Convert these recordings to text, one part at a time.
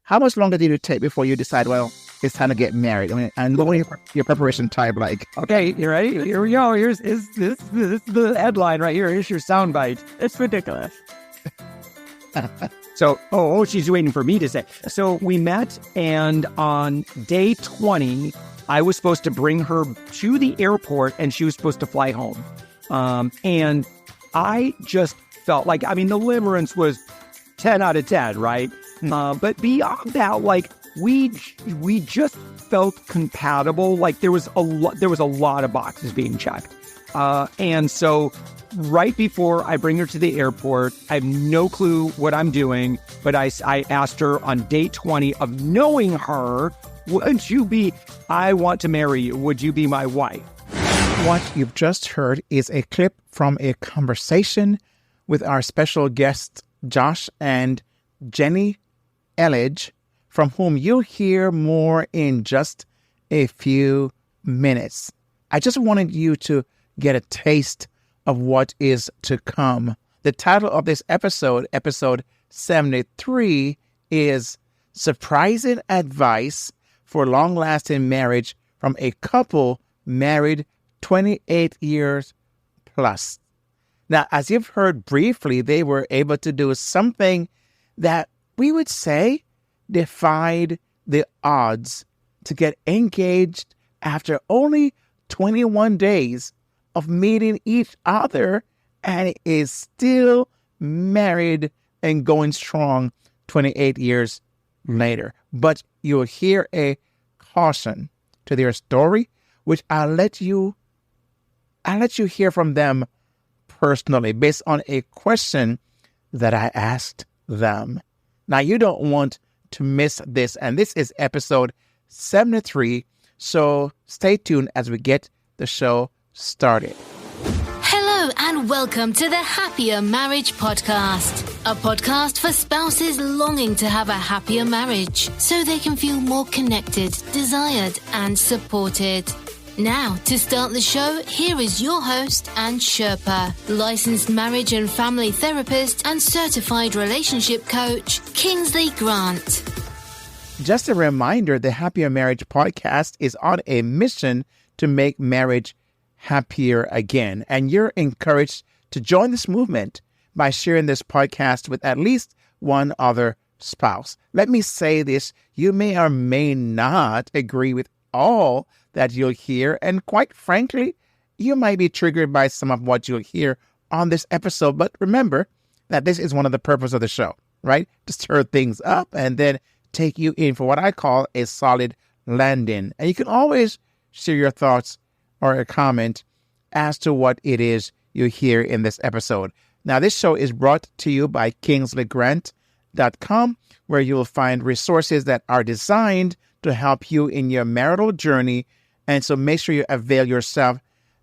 how much longer did it take before you decide, well, it's time to get married? I mean, and what was your preparation time like? Okay, you ready? Here we go. This is the headline right here. Here's your soundbite. It's ridiculous. So, she's waiting for me to say. So we met, and on day 20, I was supposed to bring her to the airport, and she was supposed to fly home. And I just felt like, I mean, the limerence was 10 out of 10, right? But beyond that, like, we just felt compatible. Like, there was a lot of boxes being checked. And so right before I bring her to the airport, I have no clue what I'm doing, but I asked her on day 20 of knowing her, I want to marry you. Would you be my wife? What you've just heard is a clip from a conversation with our special guests, Josh and Jenny Elledge, from whom you'll hear more in just a few minutes. I just wanted you to get a taste of what is to come. The title of this episode, episode 73, is Surprising Advice for Long-Lasting Marriage from a Couple Married 28 Years Plus. Now, as you've heard briefly, they were able to do something that we would say defied the odds to get engaged after only 21 days of meeting each other, and is still married and going strong 28 years later. But you'll hear a caution to their story, which I'll let you hear from them personally based on a question that I asked them. Now, you don't want to miss this, and this is episode 73, so stay tuned as we get the show started. Hello and welcome to the Happier Marriage Podcast, a podcast for spouses longing to have a happier marriage so they can feel more connected, desired and supported. Now, to start the show, here is your host and Sherpa, licensed marriage and family therapist and certified relationship coach, Kingsley Grant. Just a reminder, the Happier Marriage Podcast is on a mission to make marriage happier again. And you're encouraged to join this movement by sharing this podcast with at least one other spouse. Let me say this, you may or may not agree with all that you'll hear, and quite frankly, you might be triggered by some of what you'll hear on this episode. But remember that this is one of the purposes of the show, right? To stir things up and then take you in for what I call a solid landing. And you can always share your thoughts or a comment as to what it is you hear in this episode. Now, this show is brought to you by KingsleyGrant.com, where you will find resources that are designed to help you in your marital journey. And so make sure you avail yourself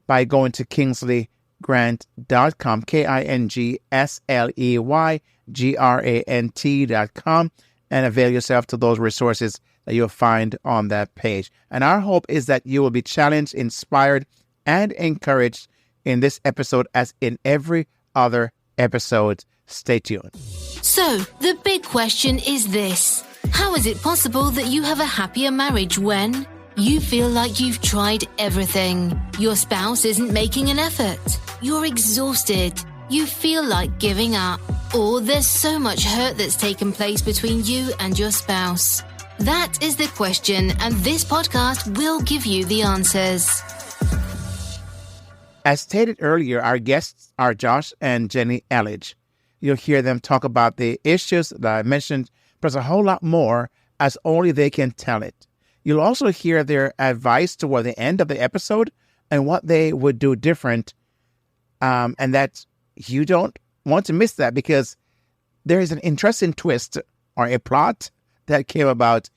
by going to KingsleyGrant.com, KingsleyGrant.com, and avail yourself to those resources that you'll find on that page. And our hope is that you will be challenged, inspired, and encouraged in this episode as in every other episode. Stay tuned. So, the big question is this. How is it possible that you have a happier marriage when you feel like you've tried everything? Your spouse isn't making an effort. You're exhausted. You feel like giving up. Or there's so much hurt that's taken place between you and your spouse. That is the question, and this podcast will give you the answers. As stated earlier, our guests are Josh and Jenny Elledge. You'll hear them talk about the issues that I mentioned, plus a whole lot more, as only they can tell it. You'll also hear their advice toward the end of the episode and what they would do different, and that you don't want to miss that, because there is an interesting twist or a plot that came about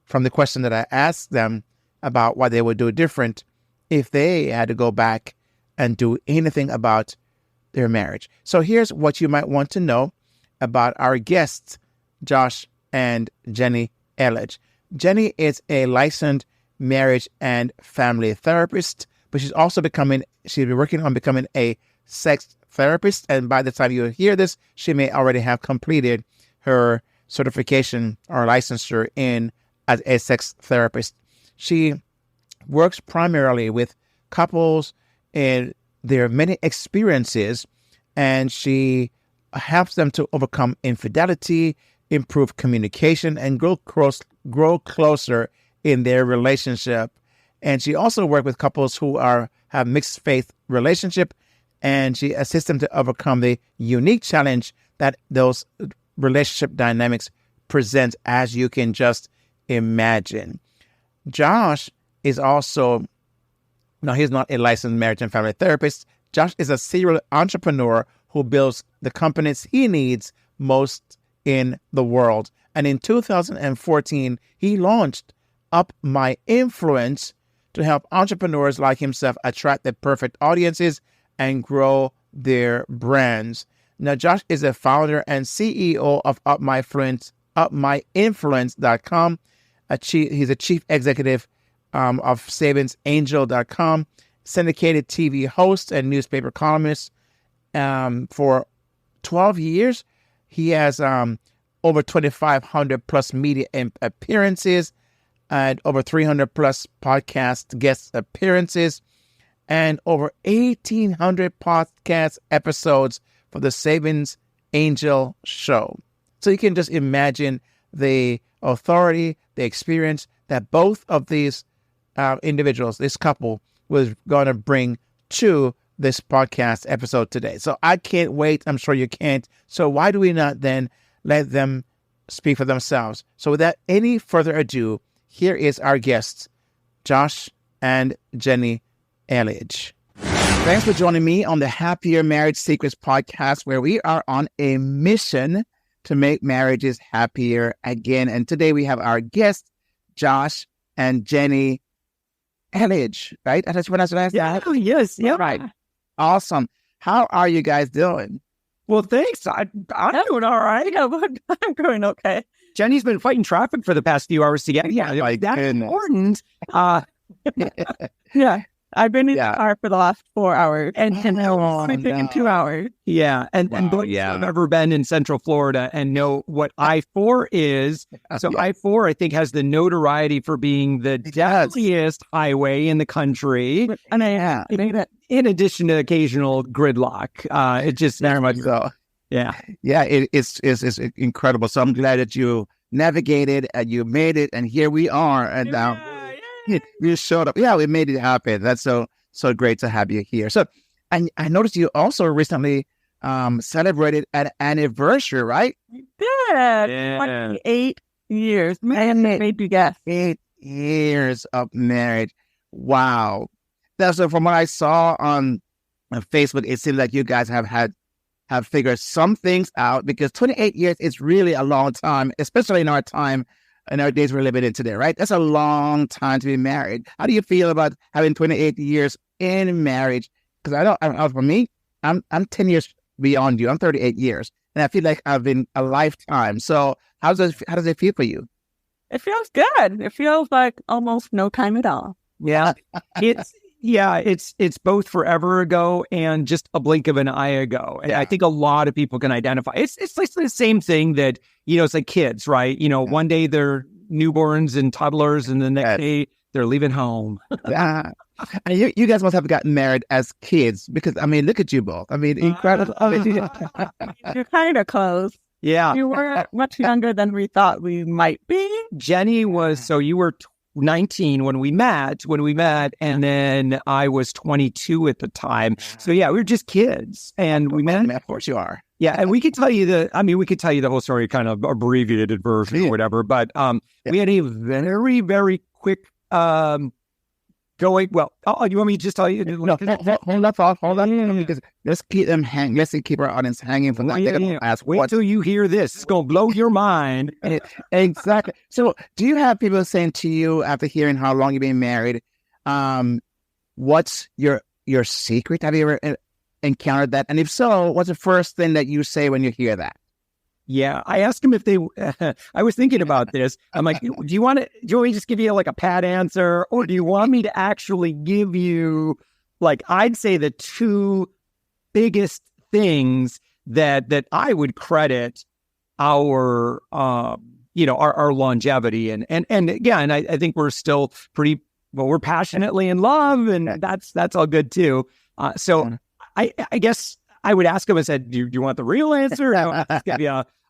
from the question that I asked them about what they would do different if they had to go back and do anything about their marriage. So here's what you might want to know about our guests, Josh and Jenny Elledge. Jenny is a licensed marriage and family therapist, but she's been working on becoming a sex therapist. And by the time you hear this, she may already have completed her certification or licensure in as a sex therapist. She works primarily with couples in their many experiences, and she helps them to overcome infidelity, improve communication, and grow closer in their relationship. And she also works with couples who have mixed faith relationship, and she assists them to overcome the unique challenge that those relationship dynamics present, as you can just imagine. Josh is also, now he's not a licensed marriage and family therapist. Josh is a serial entrepreneur who builds the companies he needs most in the world. And in 2014, he launched Up My Influence to help entrepreneurs like himself attract the perfect audiences and grow their brands. Now, Josh is a founder and CEO of UpMyInfluence.com. He's a chief executive of SavingsAngel.com, syndicated TV host and newspaper columnist. For 12 years, he has over 2,500 plus media appearances and over 300 plus podcast guest appearances and over 1,800 podcast episodes for the Savings Angel Show. So you can just imagine the authority, the experience that both of these individuals, this couple, was going to bring to this podcast episode today. So I can't wait. I'm sure you can't. So why do we not then let them speak for themselves? So without any further ado, here is our guests, Josh and Jenny Elledge. Thanks for joining me on the Happier Marriage Secrets podcast, where we are on a mission to make marriages happier again. And today we have our guests, Josh and Jenny Elledge, right? That's what I said. Yeah. Oh, yes. Yeah. Right. Awesome. How are you guys doing? Well, thanks. I'm doing all right. I'm doing okay. Jenny's been fighting traffic for the past few hours to get here. My That's goodness. important. Yeah. I've been in the car for the last 4 hours and sleeping in 2 hours. Yeah. And both have ever been in Central Florida and know what I-4 is. So I-4, I think, has the notoriety for being the deadliest highway in the country. And in addition to occasional gridlock. It just very much so. Yeah. Yeah, it's incredible. So I'm glad that you navigated and you made it, and here we are. And you showed up. Yeah, we made it happen. That's so great to have you here. So, and I noticed you also recently celebrated an anniversary, right? We did. 28 years. Man, made you guess. 8 years of marriage. Wow. So from what I saw on Facebook, it seems like you guys have figured some things out, because 28 years is really a long time, especially in our time, in our days we're living in today, right? That's a long time to be married. How do you feel about having 28 years in marriage? Because I know, for me, I'm 10 years beyond you. I'm 38 years, and I feel like I've been a lifetime. So how does it feel for you? It feels good. It feels like almost no time at all. Yeah, it's both forever ago and just a blink of an eye ago. And I think a lot of people can identify. It's like the same thing that, it's like kids, right? One day they're newborns and toddlers, and the next day they're leaving home. And you guys must have gotten married as kids, because, look at you both. Incredible. You're kind of close. Yeah. You were much younger than we thought we might be. Jenny you were 19 when we met, and then I was 22 at the time. So we were just kids, and we met. Of course you are. Yeah, and we could tell you the whole story, kind of abbreviated version or whatever. But we had a very, very quick going. Well, you want me to just tell you? No, hold on. Because let's keep them hanging. Let's keep our audience hanging from that. Wait till you hear this. It's going to blow your mind. Exactly. So do you have people saying to you after hearing how long you've been married, what's your secret? Have you ever encountered that? And if so, what's the first thing that you say when you hear that? Yeah, I asked him if they. I was thinking about this. I'm like, do you want me to just give you like a pat answer, or do you want me to actually give you, like, I'd say the two biggest things that I would credit our our longevity. And again, I think we're still we're passionately in love, and that's all good too. So I guess I would ask him, I said, do you want the real answer?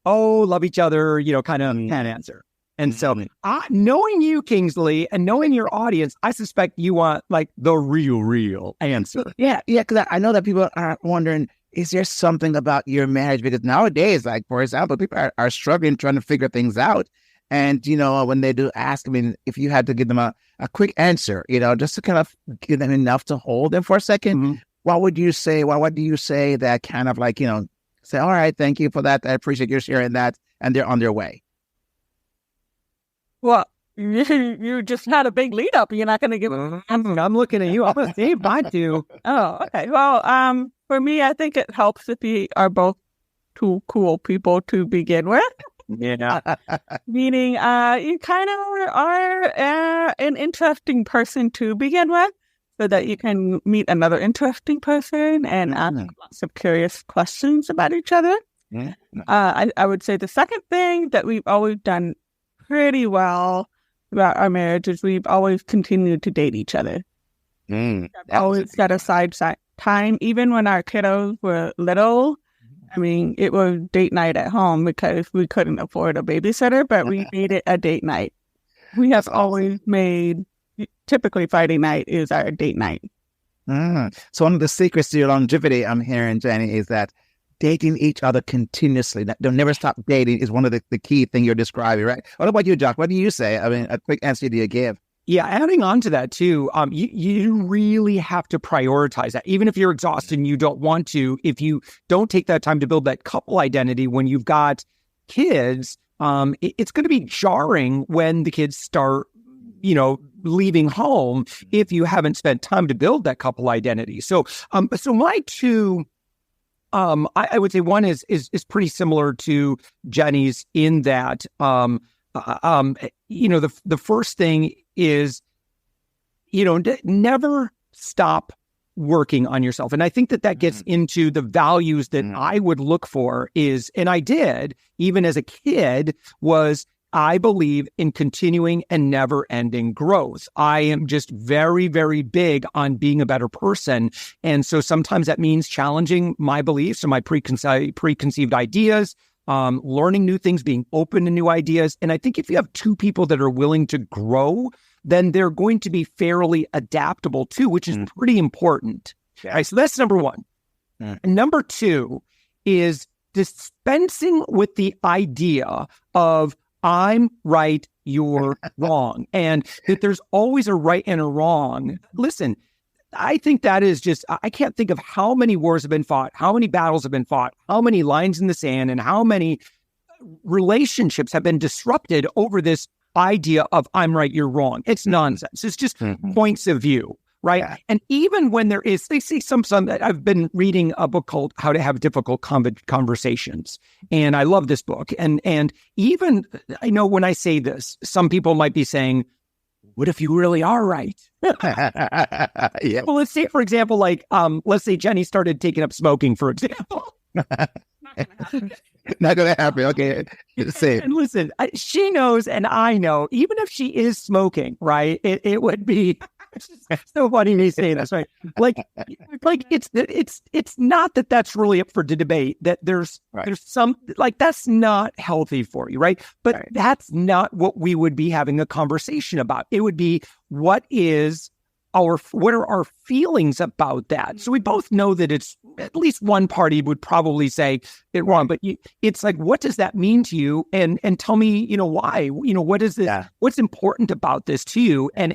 Love each other, kind of answer. And so knowing you, Kingsley, and knowing your audience, I suspect you want like the real answer. Yeah. Because I know that people are wondering, is there something about your marriage? Because nowadays, like, for example, people are struggling trying to figure things out. And, when they do ask, I mean, if you had to give them a quick answer, just to kind of give them enough to hold them for a second, what would you say? What do you say that kind of like, say, all right, thank you for that. I appreciate you sharing that. And they're on their way. Well, you just had a big lead up. You're not going to give them. I'm looking at you. I'm going to save mine too. Oh, okay. Well, for me, I think it helps if we are both two cool people to begin with. Yeah. Meaning, you kind of are an interesting person to begin with, so that you can meet another interesting person and ask lots of curious questions about each other. I would say the second thing that we've always done pretty well about our marriage is we've always continued to date each other. Always set aside time, even when our kiddos were little. I mean, it was date night at home because we couldn't afford a babysitter, but we made it a date night. We have always made, typically Friday night is our date night. So one of the secrets to your longevity, I'm hearing, Jenny, is that dating each other continuously, don't never stop dating, is one of the key thing you're describing, right? What about you, Jock? What do you say? I mean, a quick answer do you give? Yeah, adding on to that too, you really have to prioritize that. Even if you're exhausted and you don't want to, if you don't take that time to build that couple identity when you've got kids, it's going to be jarring when the kids start, leaving home if you haven't spent time to build that couple identity. So my two, I would say one is pretty similar to Jenny's in that, the first thing is, never stop working on yourself. And I think that gets into the values that I would look for and I did, even as a kid, was I believe in continuing and never ending growth. I am just very, very big on being a better person. And so sometimes that means challenging my beliefs or my preconceived ideas, learning new things, being open to new ideas. And I think if you have two people that are willing to grow, then they're going to be fairly adaptable too, which is pretty important. Yeah. All right, so that's number one. And number two is dispensing with the idea of I'm right, you're wrong, and that there's always a right and a wrong. Listen, I think that is just, I can't think of how many wars have been fought, how many battles have been fought, how many lines in the sand, and how many relationships have been disrupted over this idea of I'm right, you're wrong. It's nonsense. It's just points of view, right? Yeah. And even when there is, they say some I've been reading a book called How to Have Difficult Conversations. And I love this book. And even, I know when I say this, some people might be saying, what if you really are right? Yeah. Well, let's say, for example, let's say Jenny started taking up smoking, for example. Not going to happen. Okay. Same. And listen, she knows and I know, even if she is smoking, right, it would be so funny me saying this, right? Like it's not that that's really up for debate, that there's some, that's not healthy for you, right? But that's not what we would be having a conversation about. It would be what are our feelings about that? So we both know that it's at least one party would probably say it wrong, but it's like, what does that mean to you? And tell me, why, what is this? Yeah. What's important about this to you? And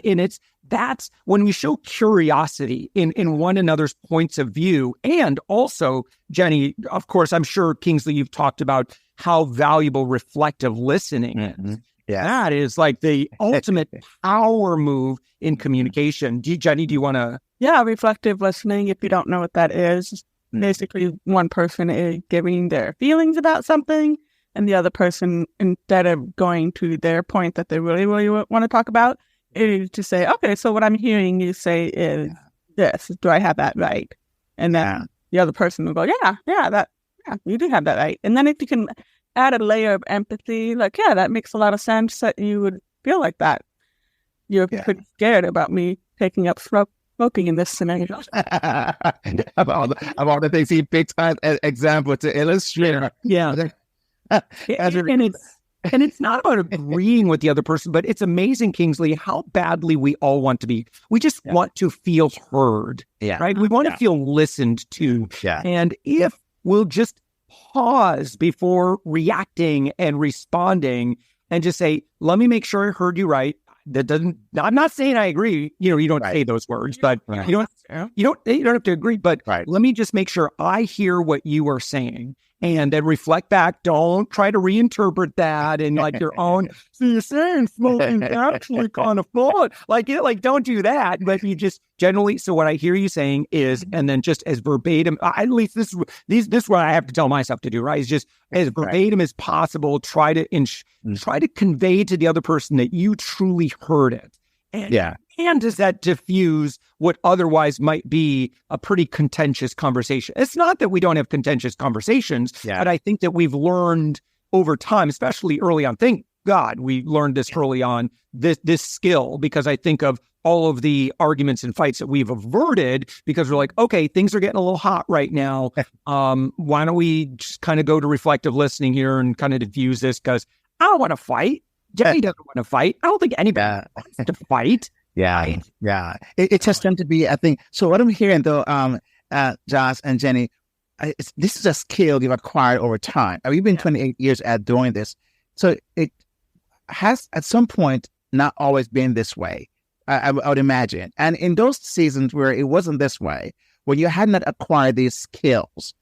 that's when we show curiosity in one another's points of view. And also, Jenny, of course, I'm sure, Kingsley, you've talked about how valuable reflective listening is. Yeah. That is like the ultimate power move in communication. Jenny, do you want to? Yeah, reflective listening, if you don't know what that is, basically one person is giving their feelings about something, and the other person, instead of going to their point that they really, really want to talk about, is to say, okay, so what I'm hearing you say is this. Do I have that right? And then the other person will go, yeah, you do have that right. And then if you can add a layer of empathy. Like, yeah, that makes a lot of sense that you would feel like that. You're pretty scared about me taking up smoking in this scenario. of all the things he picked as an example to illustrate. Yeah. And it's not about agreeing with the other person, but it's amazing, Kingsley, how badly we all want to be. We just want to feel heard, right? We want to feel listened to. Yeah. And if we'll just pause before reacting and responding and just say, let me make sure I heard you right. I'm not saying I agree. You don't say those words, but you don't have to agree, but let me just make sure I hear what you are saying. And then reflect back. Don't try to reinterpret that in like your own. So you're saying smoking actually kind of fun. Don't do that. But you just generally. So what I hear you saying is, and then just as verbatim. At least this is what I have to tell myself to do. Right? Is just as verbatim as possible. Try to convey to the other person that you truly heard it. And does that diffuse what otherwise might be a pretty contentious conversation? It's not that we don't have contentious conversations, but I think that we've learned over time, especially early on. Thank God we learned this early on, this skill, because I think of all of the arguments and fights that we've averted because we're like, okay, things are getting a little hot right now. Why don't we just kind of go to reflective listening here and kind of diffuse this? Because I don't want to fight. Jenny doesn't want to fight. I don't think anybody wants to fight. Yeah. It just tends to be, I think. So what I'm hearing though, Josh and Jenny, this is a skill you've acquired over time. You've been 28 years at doing this. So it has at some point not always been this way, I would imagine. And in those seasons where it wasn't this way, when you had not acquired these skills,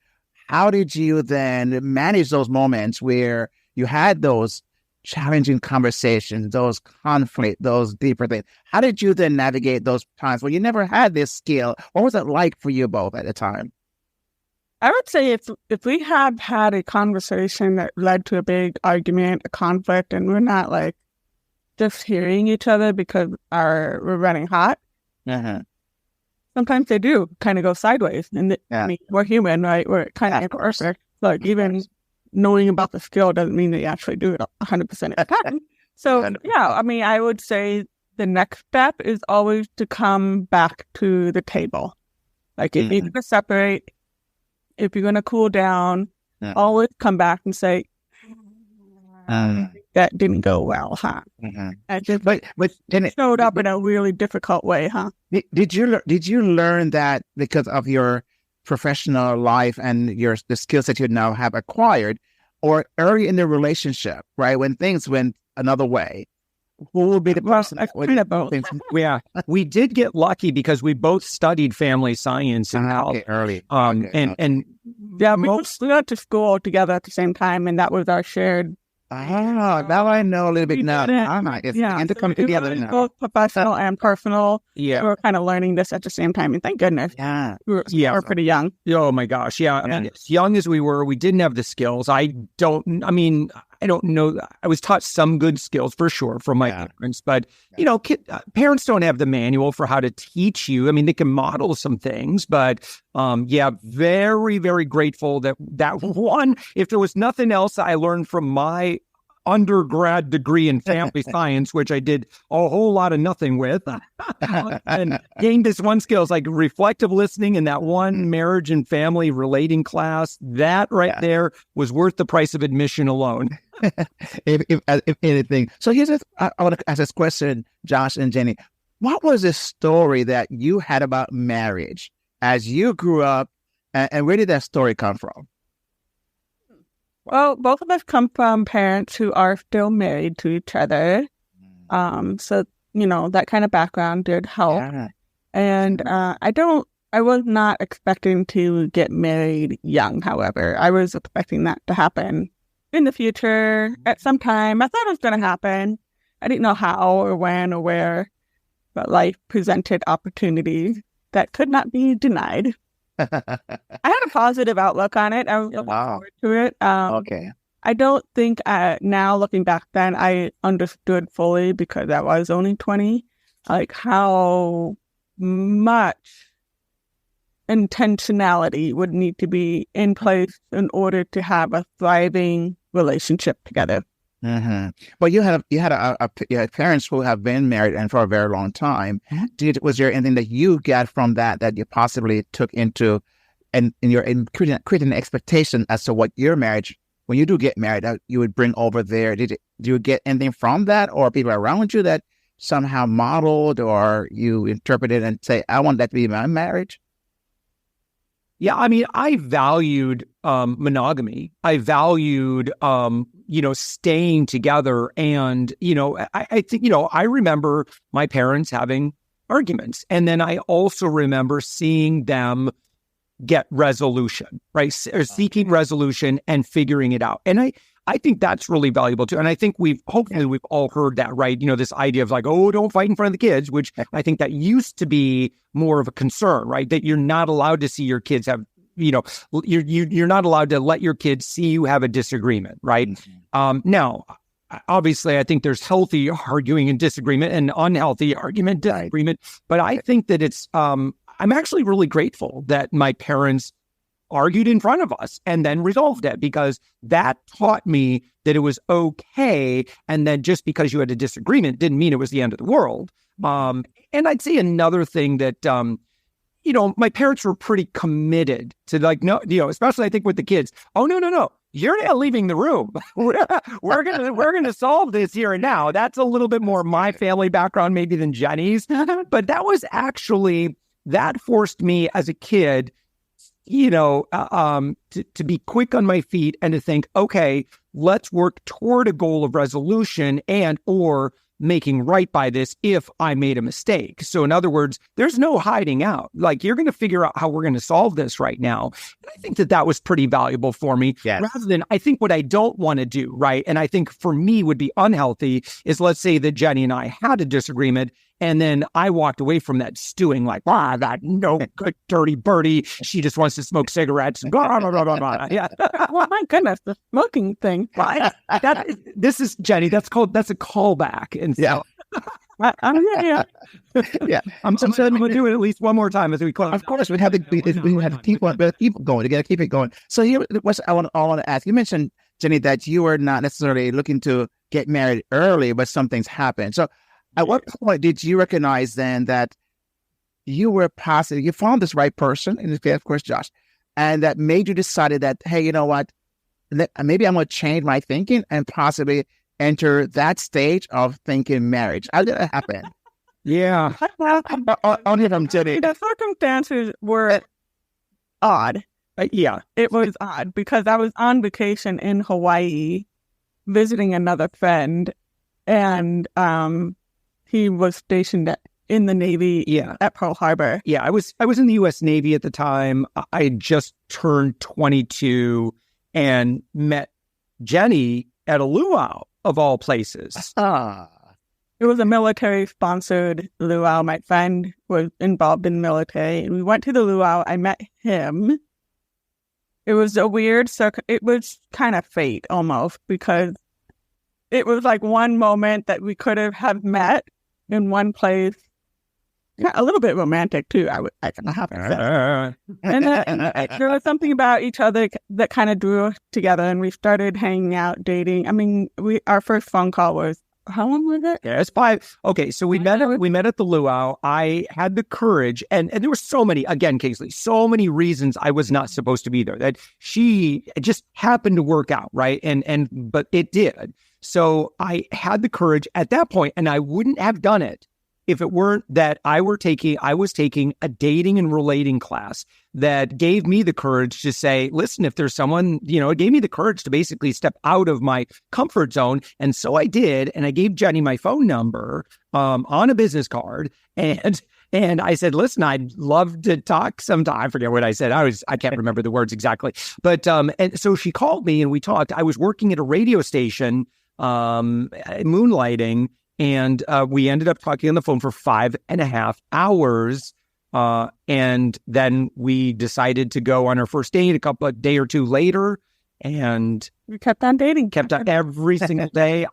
how did you then manage those moments where you had those challenging conversations, those conflict, those deeper things? How did you then navigate those times when you never had this skill? What was it like for you both at the time? I would say if we have had a conversation that led to a big argument, a conflict, and we're not like just hearing each other because we're running hot, sometimes they do kind of go sideways. And I mean, we're human, right? We're kind of imperfect. Like even knowing about the skill doesn't mean that you actually do it 100% of the time. So, I mean, I would say the next step is always to come back to the table. Like, if you're going to separate, if you're going to cool down, always come back and say, that didn't go well, huh? And just, but then it showed up in a really difficult way, huh? Did you learn that because of your professional life and the skills that you now have acquired, or early in the relationship, right, when things went another way, who will be the person? We did get lucky because we both studied family science and early. We went to school together at the same time, and that was our shared. Now I know a little bit now. It's to come together now. Both professional and personal. Yeah. We were kind of learning this at the same time. And thank goodness. We were pretty young. Oh my gosh. Yeah. I mean, as young as we were, we didn't have the skills. I don't know. I was taught some good skills for sure from my parents, but parents don't have the manual for how to teach you. I mean, they can model some things, but very, very grateful that one, if there was nothing else I learned from my undergrad degree in family science, which I did a whole lot of nothing with, and gained this one skill. It's like reflective listening in that one marriage and family relating class. That there was worth the price of admission alone. if anything. So I want to ask this question, Josh and Jenny. What was the story that you had about marriage as you grew up, and where did that story come from? Well, both of us come from parents who are still married to each other. So, that kind of background did help. Yeah. And I was not expecting to get married young, however. I was expecting that to happen in the future at some time. I thought it was going to happen. I didn't know how or when or where, but life presented opportunities that could not be denied. I had a positive outlook on it. I was looking forward to it. I don't think now looking back then I understood fully, because I was only 20, like how much intentionality would need to be in place in order to have a thriving relationship together. Mm-hmm. But you had parents who have been married and for a very long time. Was there anything that you got from that you possibly took into and in creating an expectation as to what your marriage, when you do get married, you would bring over there? Do you get anything from that, or people around you that somehow modeled or you interpreted and say, I want that to be my marriage? Yeah, I mean, I valued monogamy. I valued, staying together. And, I think, I remember my parents having arguments. And then I also remember seeing them get resolution, right? Or seeking resolution and figuring it out. And I think that's really valuable too. And I think we've all heard that, right? This idea of like, oh, don't fight in front of the kids, which I think that used to be more of a concern, right? That you're not allowed to see your kids have, you're not allowed to let your kids see you have a disagreement, right? Mm-hmm. Now, obviously, I think there's healthy arguing and disagreement and unhealthy argument, disagreement. But I think that it's, I'm actually really grateful that my parents argued in front of us and then resolved it, because that taught me that it was okay. And then just because you had a disagreement didn't mean it was the end of the world. And I'd say another thing that, my parents were pretty committed to, like, no, especially I think with the kids. Oh, no. You're not leaving the room. We're gonna solve this here and now. That's a little bit more my family background maybe than Jenny's, but that was actually, that forced me as a kid, to be quick on my feet and to think, okay, let's work toward a goal of resolution and or making right by this if I made a mistake. So in other words, there's no hiding out. Like, you're going to figure out how we're going to solve this right now. And I think that was pretty valuable for me. Yes. Rather than, I think what I don't want to do, right? And I think for me would be unhealthy is, let's say that Jenny and I had a disagreement and then I walked away from that stewing like, that no good dirty birdie. She just wants to smoke cigarettes. Blah, blah, blah, blah, blah. Yeah. Well, my goodness, the smoking thing. This is Jenny. That's a callback. And so, yeah. I'm going to do it at least one more time as we close. Of course, we have to keep it going. You got to keep it going. So here, what I want to ask. You mentioned, Jenny, that you were not necessarily looking to get married early, but some things happened. So at what point did you recognize then that you were you found this right person, in this case, of course, Josh, and that made you decided that, hey, you know what, maybe I'm going to change my thinking and possibly enter that stage of thinking marriage? How did that happen? Yeah. On here from Jenny. The circumstances were odd. Yeah. It was odd because I was on vacation in Hawaii visiting another friend, and he was stationed in the Navy at Pearl Harbor. Yeah, I was in the U.S. Navy at the time. I had just turned 22 and met Jenny at a luau, of all places. It was a military-sponsored luau. My friend was involved in the military. We went to the luau. I met him. It was a weird it was kind of fate, almost, because it was like one moment that we could have met in one place. Yeah, a little bit romantic too, I have to say. And there was something about each other that kind of drew us together, and we started hanging out, dating. I mean, our first phone call was, how long was it? Yeah, it's 5. Okay, so we met at the luau. I had the courage, and there were so many, again, Kingsley, so many reasons I was not supposed to be there. That she just happened to work out, right? But it did. So I had the courage at that point, and I wouldn't have done it if it weren't that I was taking a dating and relating class that gave me the courage to say, listen, if there's someone, it gave me the courage to basically step out of my comfort zone. And so I did. And I gave Jenny my phone number on a business card. And I said, listen, I'd love to talk sometime. I forget what I said. I can't remember the words exactly. But and so she called me and we talked. I was working at a radio station, moonlighting. And we ended up talking on the phone for 5.5 hours. And then we decided to go on our first date a day or two later. And we kept on dating. Kept on every single day.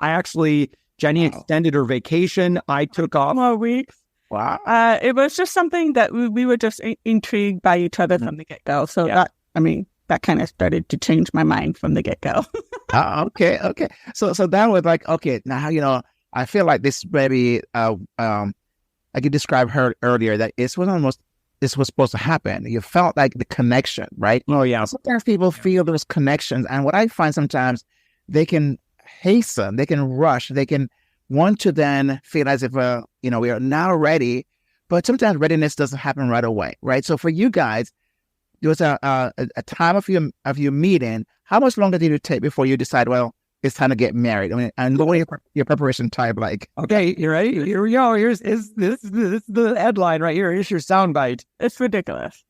Jenny extended her vacation. I took off. More weeks. Wow. It was just something that we were just intrigued by each other from the get-go. So that kind of started to change my mind from the get-go. Okay. So that was like, okay, now, I feel like this maybe, like you described her earlier, that this was supposed to happen. You felt like the connection, right? Oh, yeah. Sometimes people feel those connections. And what I find sometimes, they can hasten, they can rush, they can want to then feel as if, we are now ready. But sometimes readiness doesn't happen right away, right? So for you guys, there was a time of your meeting. How much longer did it take before you decide, well, it's time to get married? I mean, and what was your preparation time like? Okay, you ready? Here we go. This is the headline right here. Here's your soundbite. It's ridiculous.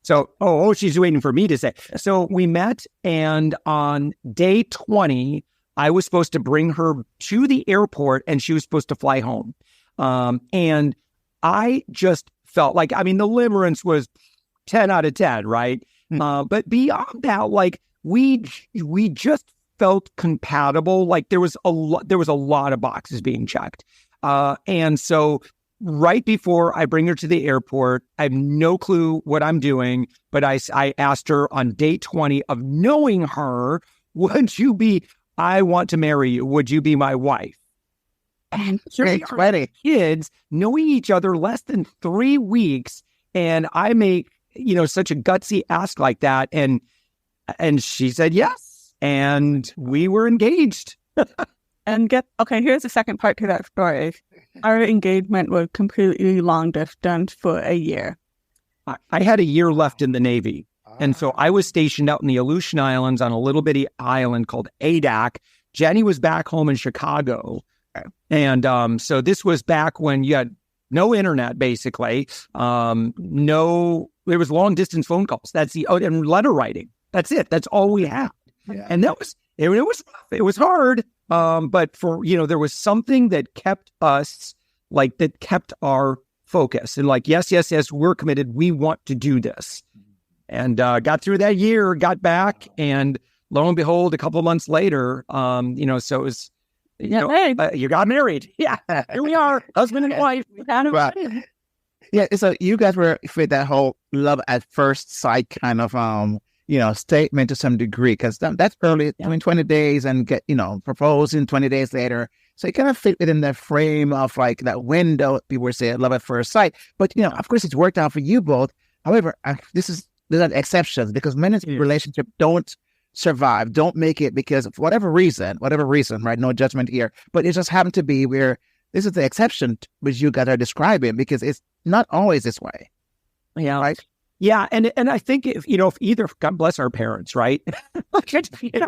So, she's waiting for me to say. So we met, and on day 20, I was supposed to bring her to the airport, and she was supposed to fly home. And I just felt like, the limerence was 10 out of 10, right? But beyond that, like, we just felt compatible. Like there was a lot of boxes being checked. And so right before I bring her to the airport, I have no clue what I'm doing, but I asked her on day 20 of knowing her, I want to marry you. Would you be my wife? And here we are, kids knowing each other less than 3 weeks. And I make, such a gutsy ask like that. And she said yes. And we were engaged. And here's the second part to that story. Our engagement was completely long distance for a year. I had a year left in the Navy. And so I was stationed out in the Aleutian Islands on a little bitty island called Adak. Jenny was back home in Chicago. And so this was back when you had no internet, basically. There was long distance phone calls. And letter writing. That's it. That's all we had. Yeah. And it was hard. But there was something that kept us, that kept our focus. And yes, we're committed. We want to do this. And got through that year, got back, and lo and behold, a couple of months later, so it was, you got married. Yeah, here we are, husband and wife. Right. Yeah, so you guys were with that whole love at first sight kind of, statement to some degree, because that's early, 20 days, and get, proposing 20 days later. So it kind of fit within the frame of like that window, people would say love at first sight. But, of course, it's worked out for you both. However, there's exceptions, because many relationships don't survive, don't make it because of whatever reason, right? No judgment here. But it just happened to be where this is the exception which you guys are describing, because it's not always this way. Yeah. Right? Yeah. And I think if either, God bless our parents, right? if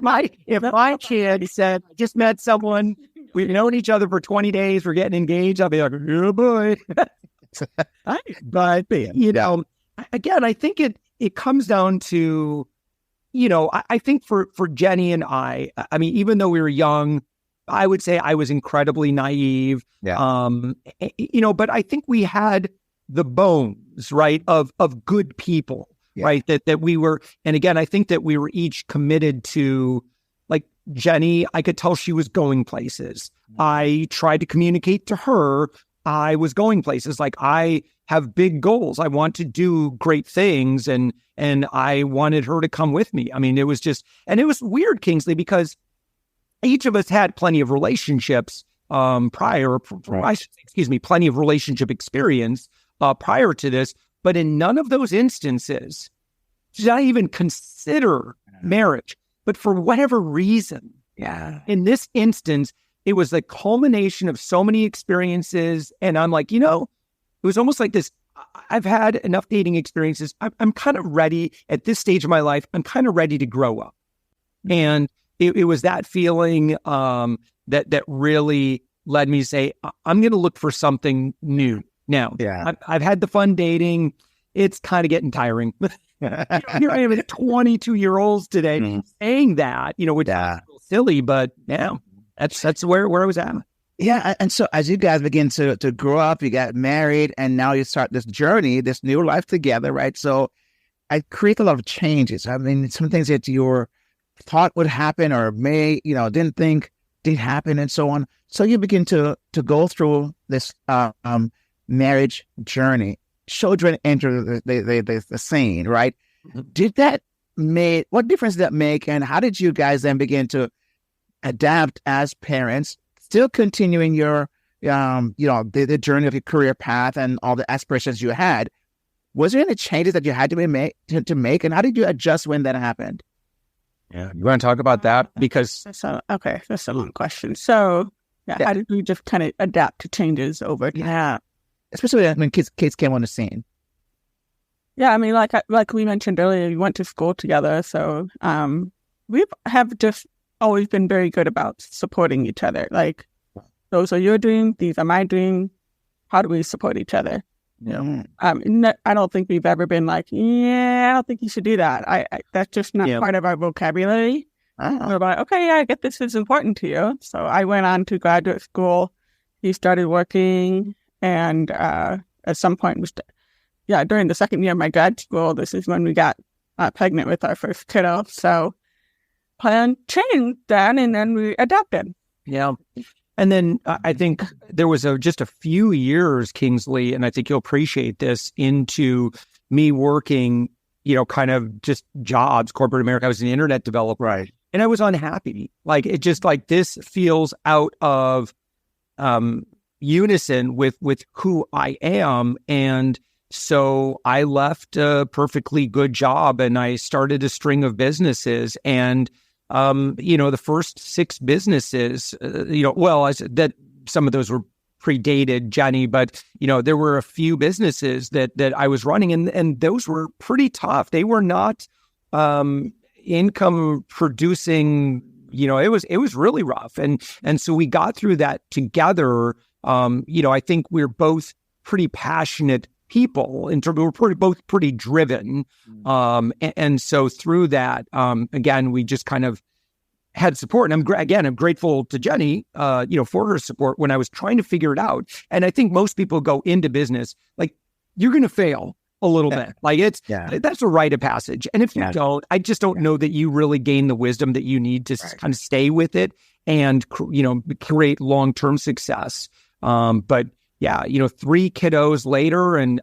my kid said, I just met someone, we've known each other for 20 days, we're getting engaged, I'll be like, oh boy. But, again, I think it comes down to, I think for Jenny and I even though we were young, I would say I was incredibly naive. Yeah. But I think we had the bones, right, of good people, right, that we were. And again, I think that we were each committed to, like Jenny, I could tell she was going places. I tried to communicate to her I was going places. Like, I have big goals. I want to do great things. And I wanted her to come with me. I mean, it was weird, Kingsley, because each of us had plenty of relationships plenty of relationship experience prior to this. But in none of those instances did I even consider marriage. But for whatever reason, in this instance, it was the culmination of so many experiences. And I'm like, it was almost like this. I've had enough dating experiences. I'm kind of ready at this stage of my life. I'm kind of ready to grow up. And it was that feeling that really led me to say, I'm going to look for something new now. Yeah. I've had the fun dating. It's kind of getting tiring. Here I am, 22-year-olds today saying that, which is a little silly, but that's where I was at. Yeah, and so as you guys begin to grow up, you got married, and now you start this journey, this new life together, right? So I create a lot of changes. I mean, some things that you thought would happen or may, didn't think did happen, and so on. So you begin to go through this marriage journey. Children enter the scene, right? What difference did that make? And how did you guys then begin to adapt as parents, still continuing your, the journey of your career path and all the aspirations you had? Was there any changes that you had to make? And how did you adjust when that happened? Yeah. You want to talk about that? Because... Okay, that's a long question. So, how did we just kind of adapt to changes over time? Yeah. Especially when kids came on the scene. Yeah, I mean, like we mentioned earlier, we went to school together. So we have just always been very good about supporting each other. Like, those are your dreams, these are my dreams. How do we support each other? Yeah. I don't think we've ever been like, I don't think you should do that. That's just not part of our vocabulary. We're like, okay, I get this is important to you. So I went on to graduate school. He started working. And at some point, during the second year of my grad school, this is when we got pregnant with our first kiddo. So plan changed then, and then we adapted. Yeah. And then I think there was just a few years, Kingsley, and I think you'll appreciate this, into me working, kind of just jobs, corporate America. I was an internet developer. Right. And I was unhappy. Like, it just like, this feels out of unison with who I am. And so I left a perfectly good job and I started a string of businesses. And the first 6 businesses, that some of those were predated Jenny, but, there were a few businesses that I was running, and those were pretty tough. They were not income producing, it was really rough. And so we got through that together. I think we're both pretty passionate people in terms of we're both pretty driven. And so through that, again, we just kind of had support. And I'm grateful to Jenny, for her support when I was trying to figure it out. And I think most people go into business like, you're going to fail a little bit. Like, that's a rite of passage. And if you don't, I just don't know that you really gain the wisdom that you need to kind of stay with it and, create long-term success. But 3 kiddos later, and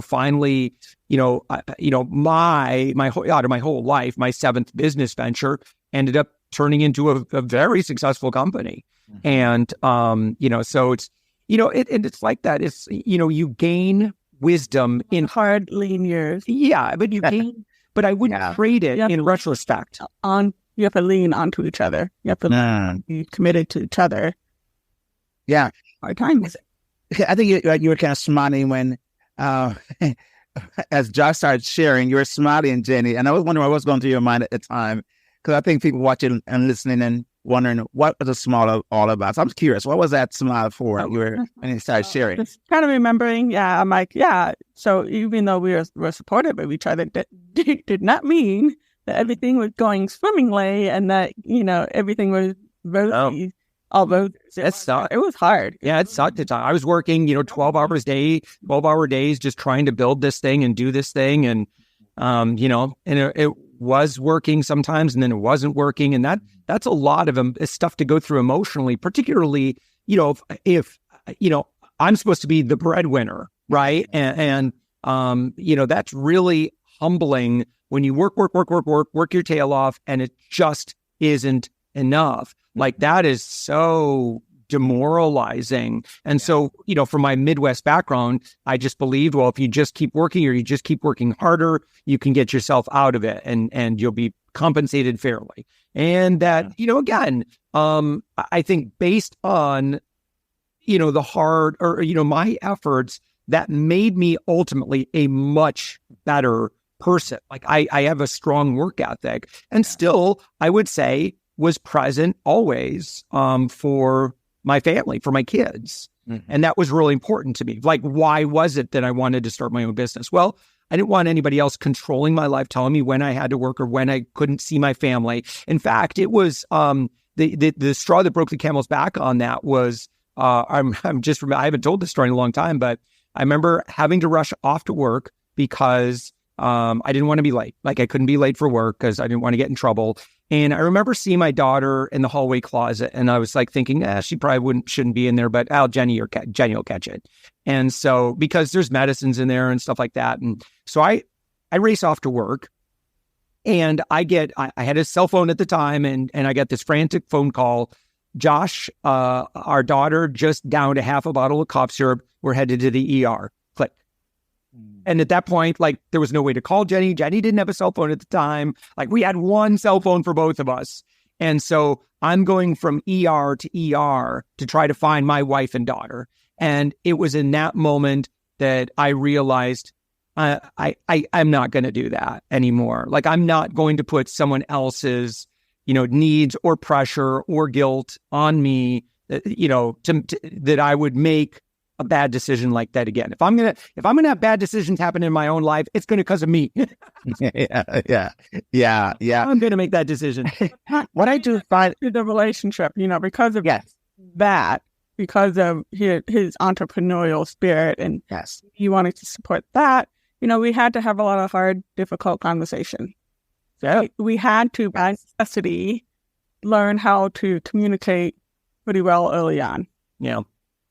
finally, my whole life, my 7th business venture ended up turning into a very successful company. And so it's it's like that. It's you gain wisdom in hard, lean years. Yeah, but you gain. But I wouldn't trade it in retrospect. You have to lean onto each other. You have to be committed to each other. Yeah. Hard time is it? I think you were kind of smiling when, as Josh started sharing, you were smiling, Jenny. And I was wondering what was going through your mind at the time, because I think people watching and listening and wondering what was the smile all about. So I'm curious, what was that smile for? When you started sharing, just kind of remembering. Yeah, I'm like, So even though we were supportive of each other, that did not mean that everything was going swimmingly and that everything was rosy. Although it was hard. Yeah, it sucked. I was working, 12-hour days, just trying to build this thing and do this thing. And, and it was working sometimes, and then it wasn't working. And that's a lot of stuff to go through emotionally, particularly, if I'm supposed to be the breadwinner, right? And that's really humbling when you work your tail off, and it just isn't enough. Like, that is so demoralizing. And so, from my Midwest background, I just believed, well, if you just keep working, or you just keep working harder, you can get yourself out of it, and you'll be compensated fairly. And that, again, I think based on, the hard, or, my efforts, that made me ultimately a much better person. Like, I have a strong work ethic, and still, I would say, was present always for my family, for my kids. And that was really important to me. Like, why was it that I wanted to start my own business? Well, I didn't want anybody else controlling my life, telling me when I had to work or when I couldn't see my family. In fact, it was the straw that broke the camel's back on that was, I haven't told this story in a long time, but I remember having to rush off to work because I didn't want to be late. Like, I couldn't be late for work because I didn't want to get in trouble. And I remember seeing my daughter in the hallway closet, and I was like thinking, she probably shouldn't be in there, but Jenny will catch it. And so, because there's medicines in there and stuff like that. And so I I race off to work, and I had a cell phone at the time, and I get this frantic phone call. Josh, our daughter just downed a half a bottle of cough syrup. We're headed to the ER. Click. And at that point, like, there was no way to call Jenny. Jenny didn't have a cell phone at the time. Like, we had one cell phone for both of us. And so I'm going from ER to ER to try to find my wife and daughter. And it was in that moment that I realized I'm not going to do that anymore. Like, I'm not going to put someone else's, needs or pressure or guilt on me, that I would make a bad decision like that again. If I'm gonna have bad decisions happen in my own life, it's going to because of me. Yeah. I'm going to make that decision. What I do find the relationship, because of that, because of his entrepreneurial spirit, and he wanted to support that. We had to have a lot of hard, difficult conversation. Yeah. We had to, by necessity, learn how to communicate pretty well early on. Yeah.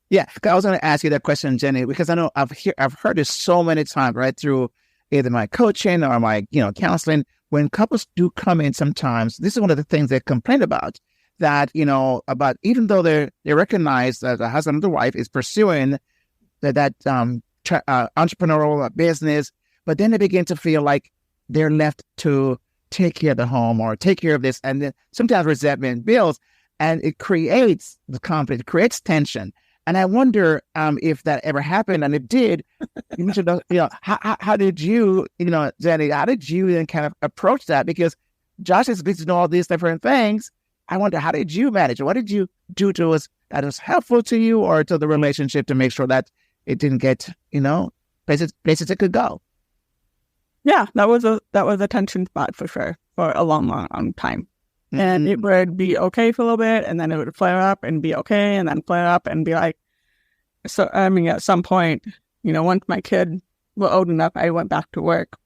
Yeah, I was going to ask you that question, Jenny, because I know I've heard this so many times, right, through either my coaching or my, counseling. When couples do come in sometimes, this is one of the things they complain about, that, about even though they recognize that the husband or the wife is pursuing that entrepreneurial business, but then they begin to feel like they're left to take care of the home or take care of this, and then sometimes resentment builds, and it creates the conflict, it creates tension. And I wonder if that ever happened, and it did. You mentioned, how did you, Jenny, how did you then kind of approach that? Because Josh is busy doing all these different things. I wonder, how did you manage it? What did you do to us that was helpful to you or to the relationship to make sure that it didn't get, places it could go? Yeah, that was a tension spot for sure for a long, long time. Mm-hmm. And it would be okay for a little bit, and then it would flare up and be okay, and then flare up and be like, so, at some point, once my kids were old enough, I went back to work.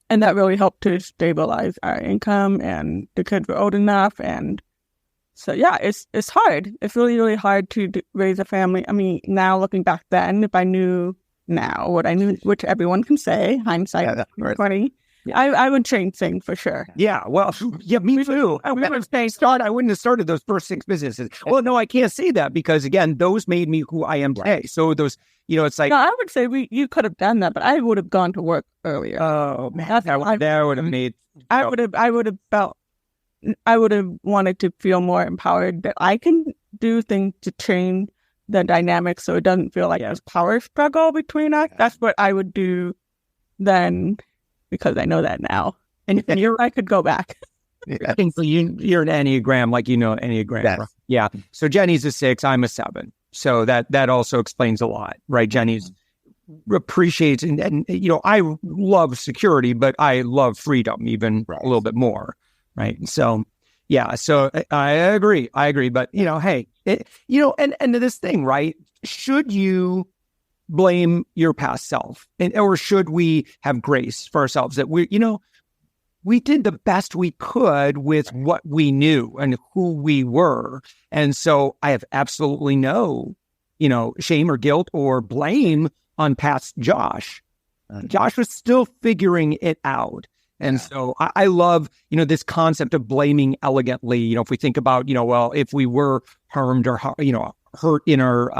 And that really helped to stabilize our income, and the kids were old enough. And so, yeah, it's hard. It's really, really hard to raise a family. I mean, now looking back then, if I knew now what I knew, which everyone can say, hindsight 20, I would change things for sure. Yeah, well, yeah, me too. I wouldn't have started those first 6 businesses. Well, no, I can't say that because, again, those made me who I am today. So those, it's like... No, I would say you could have done that, but I would have gone to work earlier. Oh, man, that would have made... I would have wanted to feel more empowered that I can do things to change the dynamics so it doesn't feel like there's power struggle between us. That's what I would do then, because I know that now. And I could go back. I think you're an Enneagram, like Enneagram. Yes. Right? Yeah. So Jenny's a 6, I'm a 7. So that also explains a lot, right? Jenny's appreciates, and I love security, but I love freedom even a little bit more, right? So, yeah. So I agree. But, hey, and this thing, right? Should you blame your past self, or should we have grace for ourselves that we did the best we could with what we knew and who we were. And so I have absolutely no, shame or guilt or blame on past Josh. Josh was still figuring it out. And so I love, this concept of blaming elegantly. If we think about, well, if we were harmed or, hurt in our,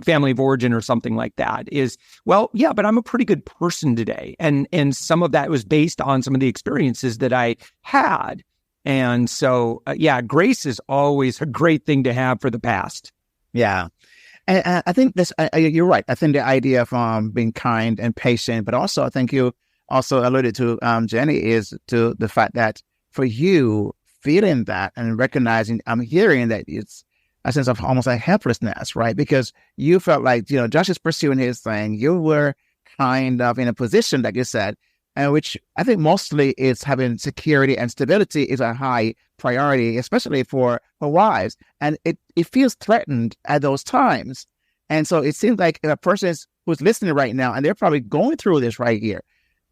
family of origin or something like that is, well, yeah, but I'm a pretty good person today. And some of that was based on some of the experiences that I had. And so, grace is always a great thing to have for the past. Yeah. And I think this, you're right. I think the idea of being kind and patient, but also I think you also alluded to, Jenny, is to the fact that for you feeling that and recognizing, I'm hearing that it's a sense of almost like helplessness, right? Because you felt like, Josh is pursuing his thing. You were kind of in a position, like you said, and which I think mostly is having security and stability is a high priority, especially for wives. And it feels threatened at those times. And so it seems like if a person who's listening right now, and they're probably going through this right here,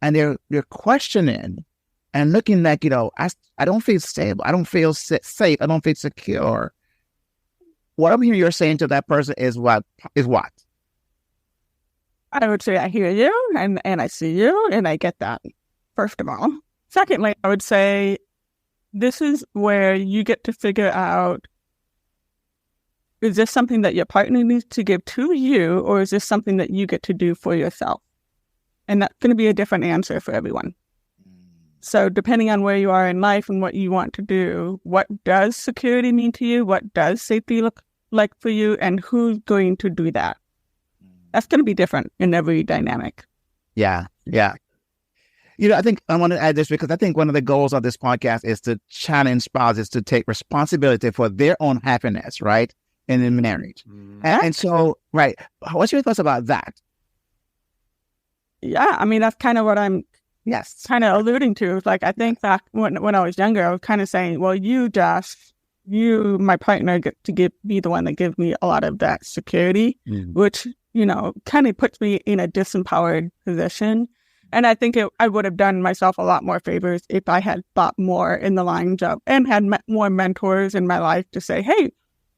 and they're questioning and looking like, I don't feel stable. I don't feel safe. I don't feel secure. What I'm hearing you're saying to that person is what? I would say I hear you and I see you and I get that, first of all. Secondly, I would say this is where you get to figure out, is this something that your partner needs to give to you, or is this something that you get to do for yourself? And that's going to be a different answer for everyone. So depending on where you are in life and what you want to do, what does security mean to you? What does safety look like for you? And who's going to do that? That's going to be different in every dynamic. Yeah, yeah. You know, I think I want to add this because I think one of the goals of this podcast is to challenge spouses to take responsibility for their own happiness, right? In marriage. And so, right. What's your thoughts about that? Yeah, I mean, that's kind of what I'm kind of alluding to. Like, I think back when I was younger, I was kind of saying, well, my partner, get to be the one that gives me a lot of that security, which, you know, kind of puts me in a disempowered position. And I think I would have done myself a lot more favors if I had thought more in the lines of, and had more mentors in my life to say, hey,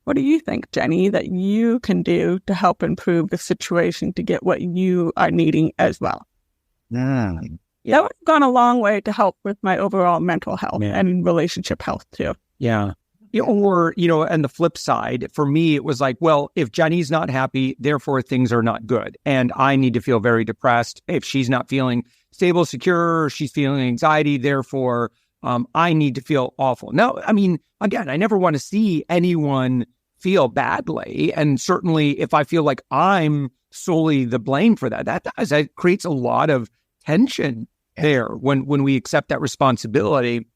what do you think, Jenny, that you can do to help improve the situation to get what you are needing as well? That would have gone a long way to help with my overall mental health and relationship health too. Yeah. Or, you know, and the flip side, for me, it was like, well, if Jenny's not happy, therefore things are not good. And I need to feel very depressed. If she's not feeling stable, secure, she's feeling anxiety, therefore I need to feel awful. No, I mean, again, I never want to see anyone feel badly. And certainly if I feel like I'm solely the blame for that creates a lot of tension there when we accept that responsibility.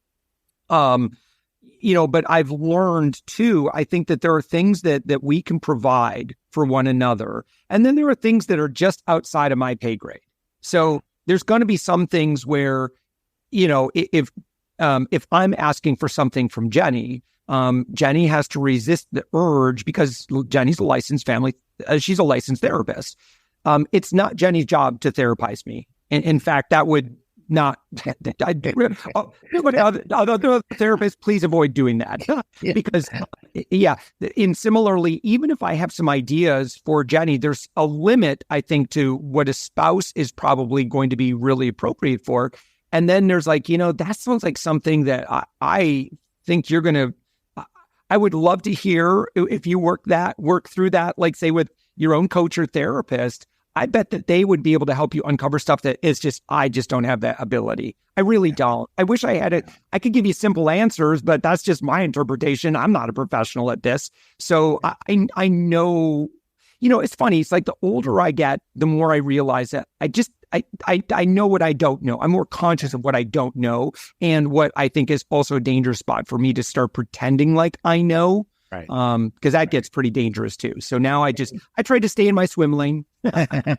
You know, but I've learned too, I think that there are things that we can provide for one another. And then there are things that are just outside of my pay grade. So there's going to be some things where, you know, if I'm asking for something from Jenny, Jenny has to resist the urge because Jenny's a licensed she's a licensed therapist. It's not Jenny's job to therapize me. In fact, that would not, other therapists, please avoid doing that. Because, similarly, even if I have some ideas for Jenny, there's a limit, I think, to what a spouse is probably going to be really appropriate for. And then there's like, you know, that sounds like something that I think you're going to, I would love to hear if you work through that, like say with your own coach or therapist. I bet that they would be able to help you uncover stuff that is just, I just don't have that ability. I really don't. I wish I had it. I could give you simple answers, but that's just my interpretation. I'm not a professional at this. So I know, you know, it's funny. It's like the older I get, the more I realize that I know what I don't know. I'm more conscious of what I don't know. And what I think is also a dangerous spot for me to start pretending like I know. Right. Because that gets pretty dangerous too. So now I try to stay in my swim lane. A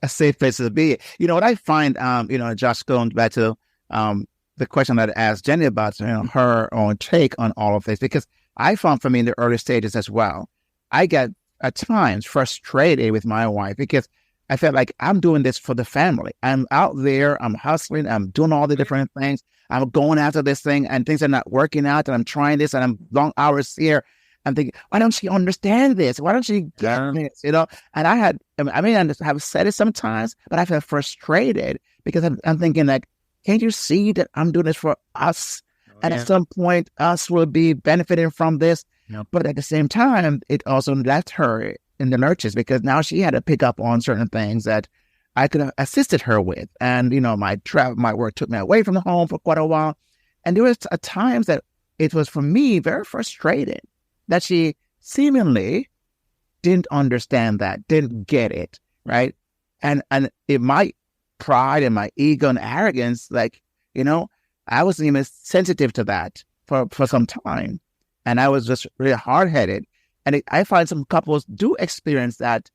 safe place to be. You know what I find, you know, Josh, going back to the question that I asked Jenny about, you know, her own take on all of this, because I found for me in the early stages as well, I get at times frustrated with my wife because I felt like I'm doing this for the family. I'm out there, I'm hustling, I'm doing all the different things. I'm going after this thing and things are not working out and I'm trying this and I'm long hours here. I'm thinking, why don't she understand this? Why don't she get this? You know, and I have said it sometimes, but I feel frustrated because I'm thinking like, can't you see that I'm doing this for us? And at some point, us will be benefiting from this. Yep. But at the same time, it also left her in the lurches because now she had to pick up on certain things that I could have assisted her with. And, you know, my work took me away from the home for quite a while. And there was times that it was, for me, very frustrating that she seemingly didn't understand that, didn't get it, right? And in my pride and my ego and arrogance, like, you know, I wasn't even sensitive to that for some time. And I was just really hard-headed. And I find some couples do experience that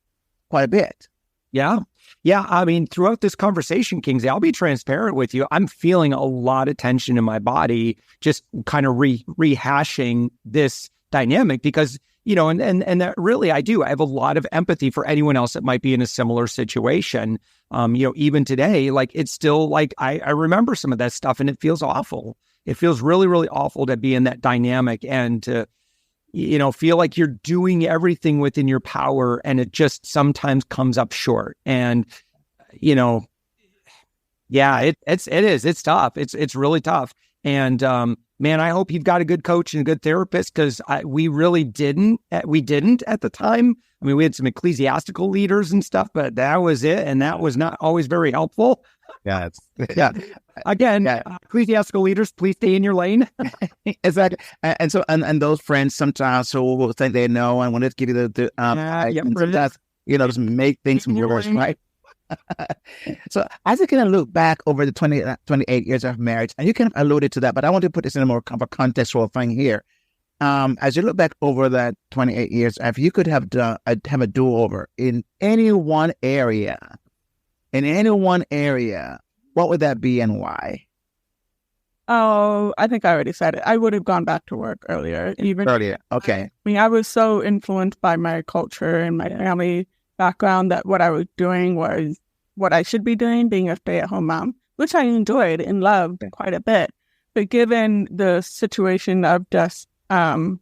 quite a bit. Yeah. Yeah. I mean, throughout this conversation, Kingsley, I'll be transparent with you. I'm feeling a lot of tension in my body, just kind of rehashing this dynamic because, you know, and that really I do. I have a lot of empathy for anyone else that might be in a similar situation. You know, even today, like it's still like I remember some of that stuff and it feels awful. It feels really, really awful to be in that dynamic and to, feel like you're doing everything within your power, and it just sometimes comes up short. And, it's tough. It's really tough. And, man, I hope you've got a good coach and a good therapist, because we really didn't. We didn't at the time. I mean, we had some ecclesiastical leaders and stuff, but that was it. And that was not always very helpful. Yeah. Again, ecclesiastical leaders, please stay in your lane. Exactly. And so, and those friends sometimes will think they know and want to give you sometimes, just make things worse, right? So as you kind of look back over the 28 years of marriage, and you kind of alluded to that, but I want to put this in a more contextual thing here. As you look back over that 28 years, if you could have a do-over in any one area, what would that be and why? Oh, I think I already said it. I would have gone back to work earlier. Okay. I mean, I was so influenced by my culture and my family background that what I was doing was what I should be doing, being a stay-at-home mom, which I enjoyed and loved quite a bit. But given the situation of just, the